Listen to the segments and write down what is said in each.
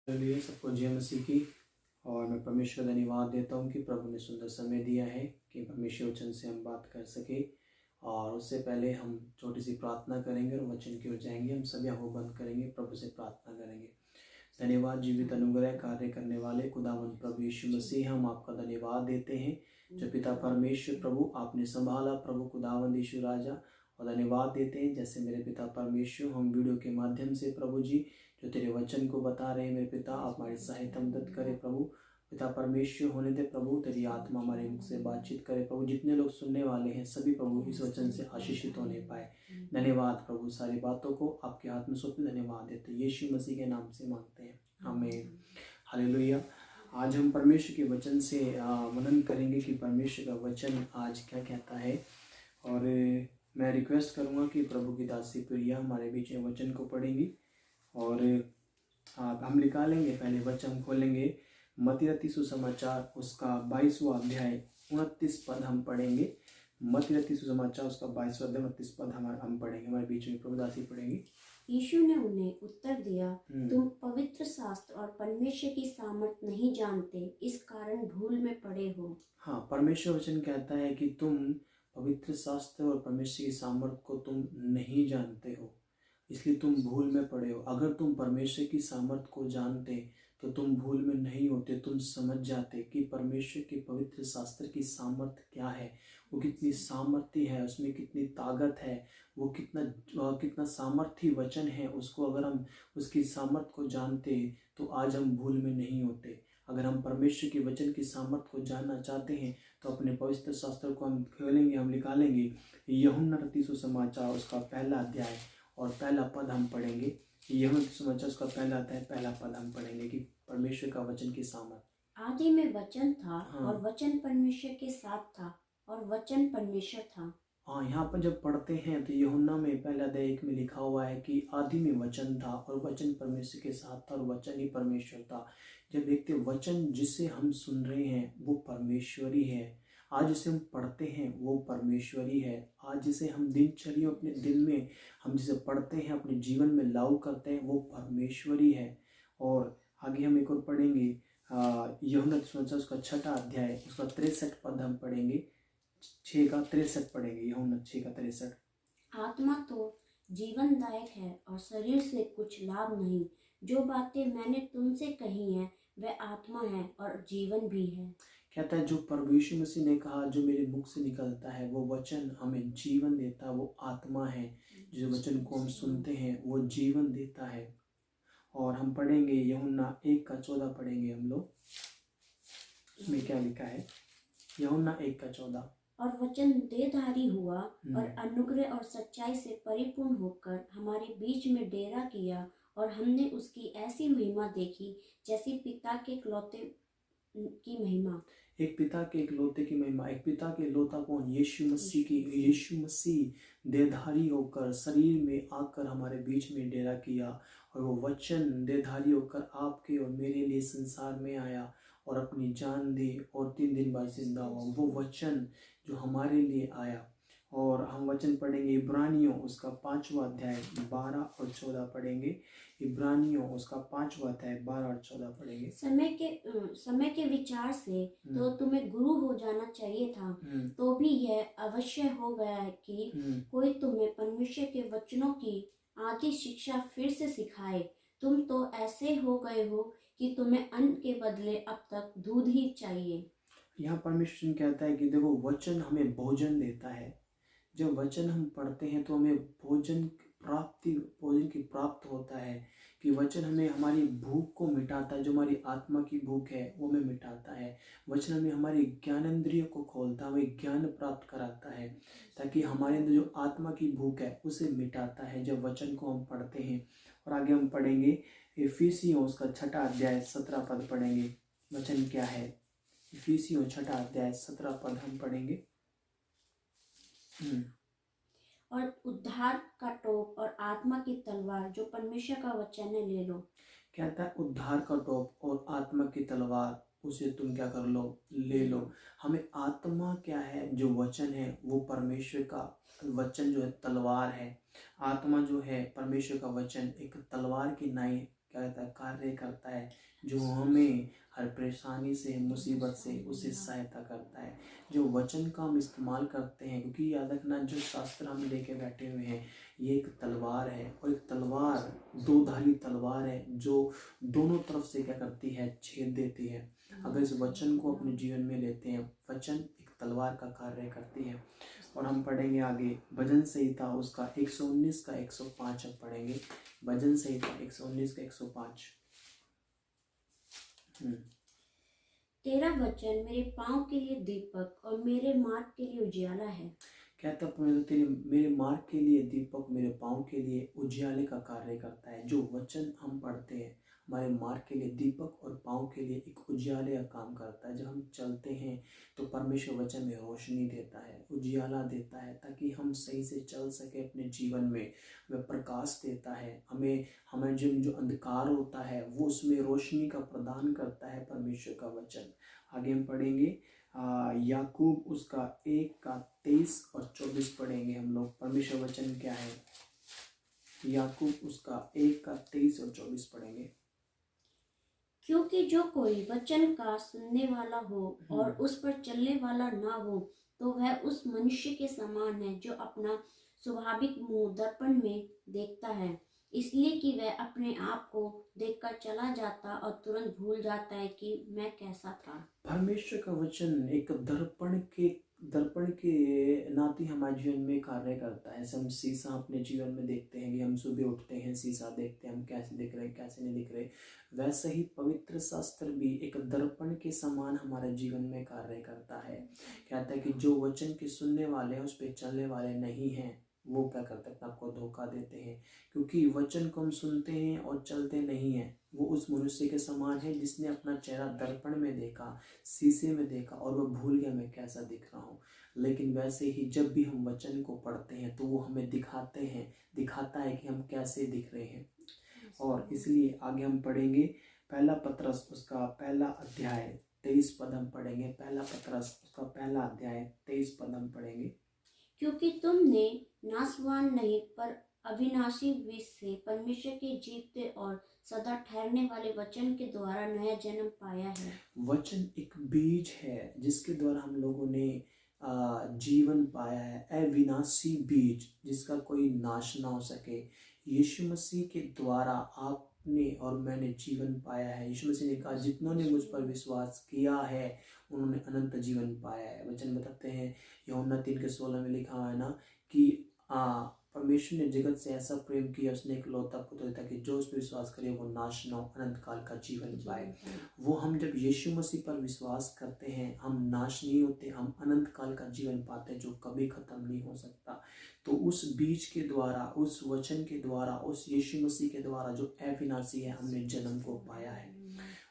लिए सबको जय मसीह की। और मैं परमेश्वर का धन्यवाद देता हूँ कि प्रभु ने सुंदर समय दिया है कि परमेश्वर वचन से हम बात कर सके। और उससे पहले हम छोटी सी प्रार्थना करेंगे और वचन की ओर जाएंगे। हम सभी आंखों बंद करेंगे, प्रभु से प्रार्थना करेंगे। धन्यवाद जीवित अनुग्रह कार्य करने वाले खुदावंद प्रभु यीशु मसीह, हम आपका धन्यवाद देते हैं जो पिता परमेश्वर प्रभु आपने संभाला। प्रभु खुदावंद यीशु राजा, और धन्यवाद देते हैं जैसे मेरे पिता परमेश्वर हम वीडियो के माध्यम से प्रभु जी जो तेरे वचन को बता रहे हैं, मेरे पिता आप हमारी सहायता मदद करें प्रभु। पिता परमेश्वर होने दे प्रभु, तेरी आत्मा हमारे मुख से बातचीत करे प्रभु। जितने लोग सुनने वाले हैं सभी प्रभु इस वचन से आशीषित होने पाए। धन्यवाद प्रभु, सारी बातों को आपके हाथ में सौंपे धन्यवाद देते हैं, यीशु मसीह के नाम से मांगते हैं, आमीन। हालेलुया। आज हम परमेश्वर के वचन से मनन करेंगे कि परमेश्वर का वचन आज क्या कहता है। और मैं रिक्वेस्ट करूंगा कि प्रभु की दासी प्रिया हमारे बीच में वचन को पढ़ेंगी और हम निकालेंगे। पहले वचन खोलेंगे मत्ती रचित सुसमाचार उसका 22वां अध्याय 29 पद हम पढ़ेंगे। मत्ती रचित सुसमाचार उसका 22वां अध्याय 29 पद हम पढ़ेंगे। हमारे बीच में प्रभु दासी पढ़ेंगी। यीशु ने उन्हें उत्तर दिया, तुम पवित्र शास्त्र और परमेश्वर की सामर्थ नहीं जानते, इस कारण भूल में पड़े हो। हाँ, परमेश्वर वचन कहता है कि तुम पवित्र शास्त्र और परमेश्वर की सामर्थ को तुम नहीं जानते हो, इसलिए तुम भूल में पड़े हो। अगर तुम परमेश्वर की सामर्थ को जानते तो तुम भूल में नहीं होते। तुम समझ जाते कि परमेश्वर के पवित्र शास्त्र की सामर्थ क्या है, वो कितनी सामर्थ्य है, उसमें कितनी ताकत है, वो कितना सामर्थ्य वचन है। उसको अगर हम उसकी सामर्थ को जानते तो आज हम भूल में नहीं होते। अगर हम परमेश्वर के वचन की सामर्थ को जानना चाहते हैं तो अपने पवित्र शास्त्र को हम खोलेंगे, हम निकालेंगे। यूहन्ना रचित सुसमाचार उसका पहला अध्याय और पहला पद हम पढ़ेंगे। यूहन्ना रचित सुसमाचार उसका पहला अध्याय पहला पद हम पढ़ेंगे कि परमेश्वर का वचन की सामर्थ। आदि में वचन था, और वचन परमेश्वर के साथ था, और वचन परमेश्वर था। हाँ, यहाँ पर जब पढ़ते हैं तो यूहन्ना में पहला अध्याय 1 में लिखा हुआ है कि आदि में वचन था और वचन परमेश्वर के साथ था और वचन ही परमेश्वर था। जब देखते वचन जिसे हम सुन रहे हैं वो परमेश्वरी है। आज जिसे हम पढ़ते हैं वो परमेश्वरी है। आज जिसे हम दिनचर्या अपने दिल में हम जिसे पढ़ते हैं, अपने जीवन में लागू करते हैं, वो परमेश्वरी है। और आगे हम एक और पढ़ेंगे यूहन्ना उसका 6वां अध्याय उसका 63 पद हम पढ़ेंगे। 6 का 63 पढ़ेंगे। यूहन्ना 6 का 63। आत्मा तो जीवनदायक है और शरीर से कुछ लाभ नहीं। जो बातें मैंने तुमसे कही हैं वह आत्मा है और जीवन भी है। कहता है जो प्रभु यीशु मसीह ने कहा, जो मेरे मुख से निकलता है वो वचन हमें जीवन देता है, वो आत्मा है। जो वचन को हम सुनते हैं वो जीवन देता है। और हम पढ़ेंगे यूहन्ना 1 का 14 पढ़ेंगे हम लोग। इसमें क्या लिखा है? यूहन्ना 1 का 14। और वचन देहधारी हुआ और अनुग्रह और सच्चाई से परिपूर्ण होकर हमारे बीच में डेरा किया, और हमने उसकी ऐसी महिमा देखी जैसी पिता के इकलौते की महिमा। एक पिता के इकलौते की महिमा। एक पिता के इकलौता कौन? यीशु मसीह की। यीशु मसीह देहधारी होकर शरीर में आकर हमारे बीच में डेरा किया, और वो वचन देहधारी होकर आपके और मेरे लिए संसार में आया और अपनी जान दी और 3 दिन बाद जिंदा हुआ। वो वचन जो हमारे लिए आया। और हम वचन पढ़ेंगे इब्रानियों उसका 5वां अध्याय 12 और 14 पढ़ेंगे। इब्रानियों उसका 5वां अध्याय 12 और 14 पढ़ेंगे। समय के विचार से तो तुम्हें गुरु हो जाना चाहिए था, तो भी यह अवश्य हो गया है कि कोई तुम्हें परमेश्वर के वचनों की आदि शिक्षा फिर से सिखाए। तुम तो ऐसे हो गए हो कि तुम्हें अन्न के बदले अब तक दूध ही चाहिए। यहाँ परमेश्वर कहता है कि देखो वचन हमें भोजन देता है। जब वचन हम पढ़ते हैं तो हमें भोजन की प्राप्त होता है। कि वचन हमें हमारी भूख को मिटाता है, जो हमारी आत्मा की भूख है वो हमें मिटाता है। वचन हमें हमारी ज्ञानेंद्रिय को खोलता है, हमें ज्ञान प्राप्त कराता है, ताकि हमारे अंदर जो आत्मा की भूख है उसे मिटाता है जब वचन को हम पढ़ते हैं। और आगे हम पढ़ेंगे इफिसियों उसका 6वां अध्याय 17 पद पढ़ेंगे। वचन क्या है? इफिसियों 6वां अध्याय 17 पद हम पढ़ेंगे। और उद्धार का टोप और आत्मा की तलवार जो परमेश्वर का वचन है ले लो। कहता है उद्धार का टोप और आत्मा की तलवार उसे तुम क्या कर लो? ले लो। हमें आत्मा क्या है? जो वचन है वो परमेश्वर का वचन जो है तलवार है। आत्मा जो है परमेश्वर का वचन एक तलवार की नाई क्या कहता है कार्य करता है, जो हमें हर परेशानी से मुसीबत से उससे सहायता करता है। जो वचन का हम इस्तेमाल करते हैं, क्योंकि याद रखना जो शास्त्र हम लेके बैठे हुए हैं ये एक तलवार है, और एक तलवार दो धारी तलवार है जो दोनों तरफ से क्या करती है, छेद देती है। अगर इस वचन को अपने जीवन में लेते हैं, वचन एक तलवार का कार्य करती है। और हम पढ़ेंगे आगे भजन संहिता उसका 119 का 105 अब पढ़ेंगे। भजन संहिता 119 का 105। तेरा वचन मेरे पाँव के लिए दीपक और मेरे मार्ग के लिए उजियाला है। कहता तेरे मेरे मार्ग के लिए दीपक, मेरे पाँव के लिए उजियाले का कार्य करता है। जो वचन हम पढ़ते हैं हमारे मार्ग के लिए दीपक और पाँव के लिए एक उजियाले का काम करता है। जब हम चलते हैं तो परमेश्वर वचन में रोशनी देता है, उजियाला देता है, ताकि हम सही से चल सके अपने जीवन में। वह प्रकाश देता है हमें जो अंधकार होता है वो उसमें रोशनी का प्रदान करता है परमेश्वर का वचन। आगे हम पढ़ेंगे याकूब उसका 1 का 23 और 24 पढ़ेंगे हम लोग। परमेश्वर वचन क्या है, याकूब उसका 1 का 23 और 24 पढ़ेंगे। क्योंकि जो कोई वचन का सुनने वाला हो और उस पर चलने वाला ना हो तो वह उस मनुष्य के समान है जो अपना स्वाभाविक मुंह दर्पण में देखता है, इसलिए कि वह अपने आप को देखकर चला जाता और तुरंत भूल जाता है कि मैं कैसा था। परमेश्वर का वचन एक दर्पण के नाते हमारे जीवन में कार्य करता है। जैसे हम शीशा अपने जीवन में देखते हैं कि हम सुबह उठते हैं, शीशा देखते हैं, हम कैसे दिख रहे हैं कैसे नहीं दिख रहे, वैसे ही पवित्र शास्त्र भी एक दर्पण के समान हमारे जीवन में कार्य करता है। कहता है कि जो वचन के सुनने वाले हैं उस पर चलने वाले नहीं हैं, वो क्या करते हैं, आपको धोखा देते हैं। क्योंकि वचन को हम सुनते हैं और चलते नहीं हैं, वो उस मनुष्य के समान है जिसने अपना चेहरा दर्पण में देखा, शीशे में देखा और वो भूल गया मैं कैसा दिख रहा हूँ। लेकिन वैसे ही जब भी हम वचन को पढ़ते हैं तो वो हमें दिखाता है कि हम कैसे दिख रहे हैं। और इसलिए आगे हम पढ़ेंगे पहला पतरस उसका पहला अध्याय 23 पद हम पढ़ेंगे। पहला पतरस उसका पहला अध्याय 23 पद हम पढ़ेंगे। क्योंकि तुमने नाशवान नहीं पर अविनाशी बीज से परमेश्वर के जीवते और सदा ठहरने वाले वचन के द्वारा नया जन्म पाया है। वचन एक बीज है जिसके द्वारा हम लोगों ने जीवन पाया है, अविनाशी बीज जिसका कोई नाश ना हो सके। यीशु मसीह के द्वारा आपने और मैंने जीवन पाया है। यीशु मसीह ने कहा जितनों ने मुझ पर विश्वास किया है उन्होंने अनंत जीवन पाया है। वचन बताते हैं यूहन्ना 3:16 में लिखा है ना कि परमेश्वर ने जगत से ऐसा प्रेम किया, उसने एक लौता पुत्र ताकि जो उस पर विश्वास करे वो नाश न हो अनंत काल का जीवन पाए। वो हम जब यीशु मसीह पर विश्वास करते हैं हम नाश नहीं होते, हम अनंत काल का जीवन पाते हैं जो कभी खत्म नहीं हो सकता। तो उस बीज के द्वारा, उस वचन के द्वारा, उस यीशु मसीह के द्वारा जो अविनाशी है हमने जन्म को पाया है।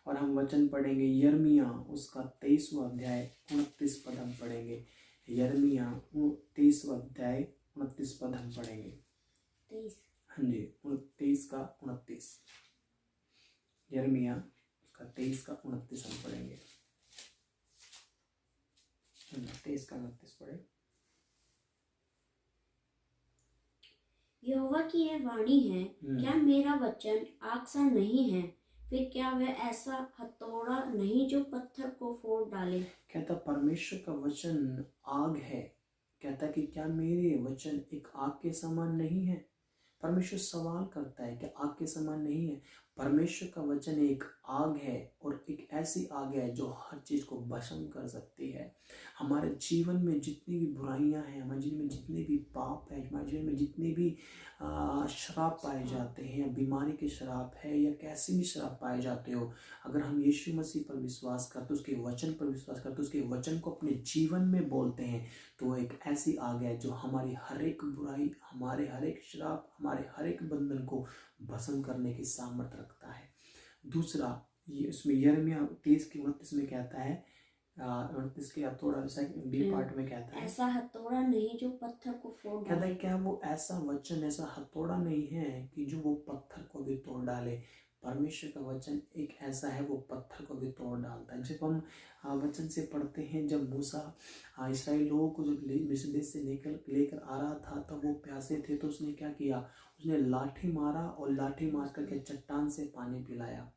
और हम वचन पढ़ेंगे यिर्मयाह उसका 23वां अध्याय 29 पद हम पढ़ेंगे। यिर्मयाह 23वां अध्याय 29 पद हम पढ़ेंगे। 23 हाँ जी 23 का 29। यिर्मयाह उसका 23 का 29 हम पढ़ेंगे। 23 का 29 पढ़े। यहोवा की यह वाणी है, क्या मेरा वचन आग सा नहीं है, फिर क्या वह ऐसा हथौड़ा नहीं जो पत्थर को फोड़ डाले। कहता परमेश्वर का वचन आग है। कहता कि क्या मेरे वचन एक आग के समान नहीं है। परमेश्वर सवाल करता है कि आग के समान नहीं है। परमेश्वर का वचन एक आग है और एक ऐसी आग है जो हर चीज को भस्म कर सकती है। हमारे जीवन में जितनी भी बुराइयां हैं, हमारे जीवन में जितने भी पाप है, हमारे जीवन में जितने भी श्राप पाए जाते हैं, बीमारी के श्राप है या कैसे भी श्राप पाए जाते हो, अगर हम यीशु मसीह पर विश्वास करते, उसके वचन पर विश्वास करते, उसके वचन को अपने जीवन में बोलते हैं तो वो एक ऐसी आग है जो हमारी हर एक बुराई, हमारे हर एक श्राप, हमारे हर एक बंधन को भस्म करने की सामर्थ्य रखता है। दूसरा ये उसमें यिर्मयाह 23 के 29 में कहता है, 29 के थोड़ा बी पार्ट में कहता है ऐसा हथौड़ा नहीं जो पत्थर को फोड़ डाले। कहता है क्या वो ऐसा वचन, ऐसा हथौड़ा नहीं है कि जो वो पत्थर को भी तोड़ डाले। परमेश्वर का वचन एक ऐसा है, वो पत्थर को भी तोड़ डालता है। जब हम वचन से पढ़ते हैं, जब मूसा इस्राएल लोगों को जब मिस्र देश से लेकर आ रहा था, तब वो प्यासे थे, तो उसने क्या किया, उसने लाठी मारा और लाठी मार करके चट्टान से पानी पिलाया।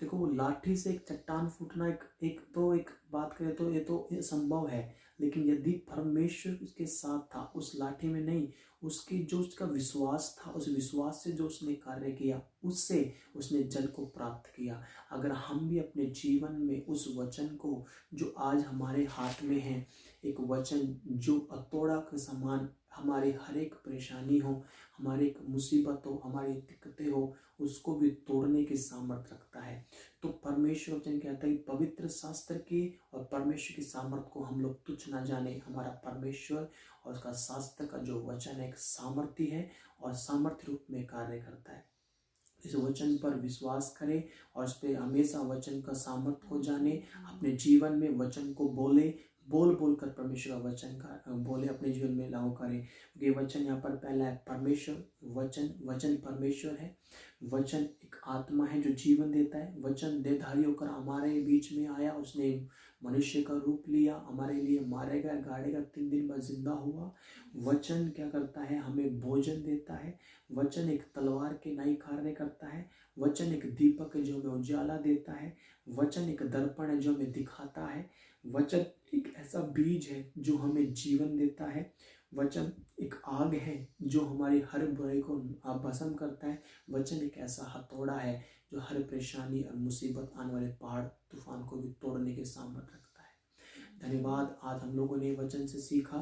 देखो, वो लाठी से एक चट्टान फूटना एक बात करें तो ये संभव है, लेकिन यदि परमेश्वर उसके साथ था, उस लाठी में नहीं, उसका विश्वास था, उस विश्वास से जो उसने कार्य किया, उससे उसने जल को प्राप्त किया। अगर हम भी अपने जीवन में उस वचन को जो आज हमारे हाथ में है, एक वचन जो हथौड़ा के समान हमारी हर एक परेशानी हो, हमारी एक मुसीबत हो, हमारी दिक्कतें हो, उसको भी तोड़ने की सामर्थ रखता है। तो परमेश्वर वचन कहता है कि पवित्र शास्त्र की और परमेश्वर की सामर्थ को हम लोग तुच्छ ना जाने। हमारा परमेश्वर और उसका शास्त्र का जो वचन है, एक सामर्थी है और सामर्थ्य रूप में कार्य करता है। इस वचन पर विश्वास करें और उस पर हमेशा वचन का सामर्थ्य को जाने। अपने जीवन में वचन को बोले, बोल कर परमेश्वर का वचन का बोले, अपने जीवन में लागू करें। ये वचन यहाँ पर पहला है परमेश्वर, वचन परमेश्वर है। वचन एक आत्मा है जो जीवन देता है। वचन देहधारी होकर हमारे बीच में आया, उसने मनुष्य का रूप लिया, हमारे लिए मारेगा, गाड़ेगा, 3 दिन बाद जिंदा हुआ। वचन क्या करता है, हमें भोजन देता है। वचन एक तलवार के नाई कार्य करता है। वचन एक दीपक है जो हमें उजाला देता है। वचन एक दर्पण है जो हमें दिखाता है। वचन एक ऐसा बीज है जो हमें जीवन देता है। वचन एक आग है जो हमारी हर बुराई को भस्म करता है। वचन एक ऐसा हथौड़ा है जो हर परेशानी और मुसीबत, आने वाले पहाड़ तूफान को भी तोड़ने के सामर्थ्य रखता है। धन्यवाद, आज हम लोगों ने वचन से सीखा।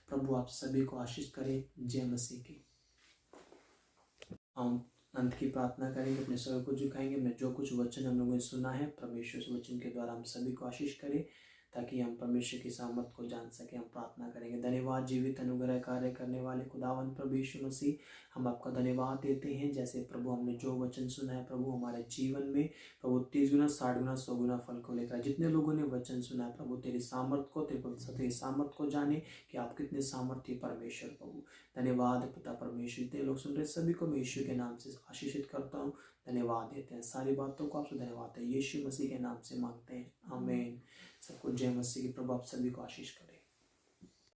प्रभु आप सभी को आशीष करे। जय मसीह की। हम अंत की प्रार्थना करेंगे, अपने सर को झुकाएंगे। मैं जो कुछ वचन हम लोगों ने सुना है, परमेश्वर उस वचन के द्वारा हम सभी को आशीष करे, ताकि हम परमेश्वर की सामर्थ को जान सके। हम प्रार्थना करेंगे। धन्यवाद जीवित अनुग्रह कार्य करने वाले खुदावन प्रभु यीशु मसीह, हम आपका धन्यवाद देते हैं। जैसे प्रभु हमने जो वचन सुना है प्रभु, हमारे जीवन में प्रभु 30 गुना, 60 गुना, 100 गुना फल को लेकर, जितने लोगों ने वचन सुना है प्रभु, तेरी सामर्थ को, तेरी सामर्थ को जाने कि आप कितने सामर्थ्य परमेश्वर। प्रभु धन्यवाद पिता परमेश्वर, इतने लोग सुन रहे सभी को मैं यीशु के नाम से आशीषित करता हूँ। धन्यवाद देते हैं, सारी बातों को आपसे धन्यवाद है, यीशु मसीह के नाम से मांगते हैं, आमीन। सबको जय मसीह की। प्रभु आप सभी को आशीष करे।